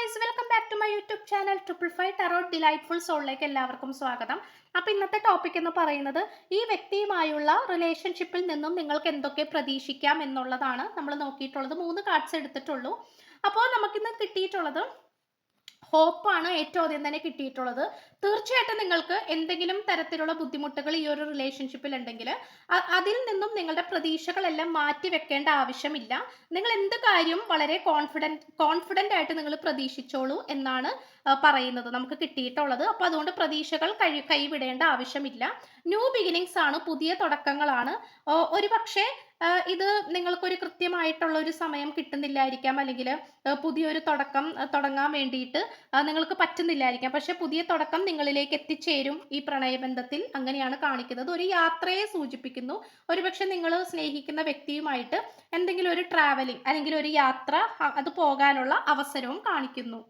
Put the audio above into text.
Guys, welcome back to my YouTube channel triple five tarot delightful സോളിലേക്ക് എല്ലാവർക്കും സ്വാഗതം. അപ്പോൾ ഇന്നത്തെ ടോപ്പിക് എന്ന് പറയുന്നത് ഈ വ്യക്തിയുമായുള്ള റിലേഷൻഷിപ്പിൽ നിന്നും നിങ്ങൾക്ക് എന്തൊക്കെ പ്രതീക്ഷിക്കാം എന്നുള്ളതാണ് നമ്മൾ നോക്കിയിട്ടുള്ളത്. 3 കാർഡ്സ് എടുത്തിട്ടുള്ളൂ. അപ്പോൾ നമുക്കിന്ന് കിട്ടിയിട്ടുള്ളത് ഹോപ്പാണ് ഏറ്റവും ആദ്യം തന്നെ കിട്ടിയിട്ടുള്ളത്. തീർച്ചയായിട്ടും നിങ്ങൾക്ക് എന്തെങ്കിലും തരത്തിലുള്ള ബുദ്ധിമുട്ടുകൾ ഈ ഒരു റിലേഷൻഷിപ്പിൽ ഉണ്ടെങ്കിൽ അതിൽ നിന്നും നിങ്ങളുടെ പ്രതീക്ഷകളെല്ലാം മാറ്റി വെക്കേണ്ട ആവശ്യമില്ല. നിങ്ങൾ എന്ത് കാര്യം വളരെ കോൺഫിഡൻ്റ് ആയിട്ട് നിങ്ങൾ പ്രതീക്ഷിച്ചോളൂ എന്നാണ് പറയുന്നത് നമുക്ക് കിട്ടിയിട്ടുള്ളത്. അപ്പോൾ അതുകൊണ്ട് പ്രതീക്ഷകൾ കൈവിടേണ്ട ആവശ്യമില്ല. ന്യൂ ബിഗിനിങ്സ് ആണ്, പുതിയ തുടക്കങ്ങളാണ്. ഒരു പക്ഷേ ഇത് നിങ്ങൾക്കൊരു കൃത്യമായിട്ടുള്ള ഒരു സമയം കിട്ടുന്നില്ലായിരിക്കാം, അല്ലെങ്കിൽ പുതിയൊരു തുടക്കം തുടങ്ങാൻ വേണ്ടിയിട്ട് നിങ്ങൾക്ക് പറ്റുന്നില്ലായിരിക്കാം. പക്ഷെ പുതിയ തുടക്കം നിങ്ങളിലേക്ക് എത്തിച്ചേരും ഈ പ്രണയബന്ധത്തിൽ, അങ്ങനെയാണ് കാണിക്കുന്നത്. ഒരു യാത്രയെ സൂചിപ്പിക്കുന്നു. ഒരുപക്ഷെ നിങ്ങൾ സ്നേഹിക്കുന്ന വ്യക്തിയുമായിട്ട് എന്തെങ്കിലും ഒരു ട്രാവലിംഗ് അല്ലെങ്കിൽ ഒരു യാത്ര അത് പോകാനുള്ള അവസരവും കാണിക്കുന്നു.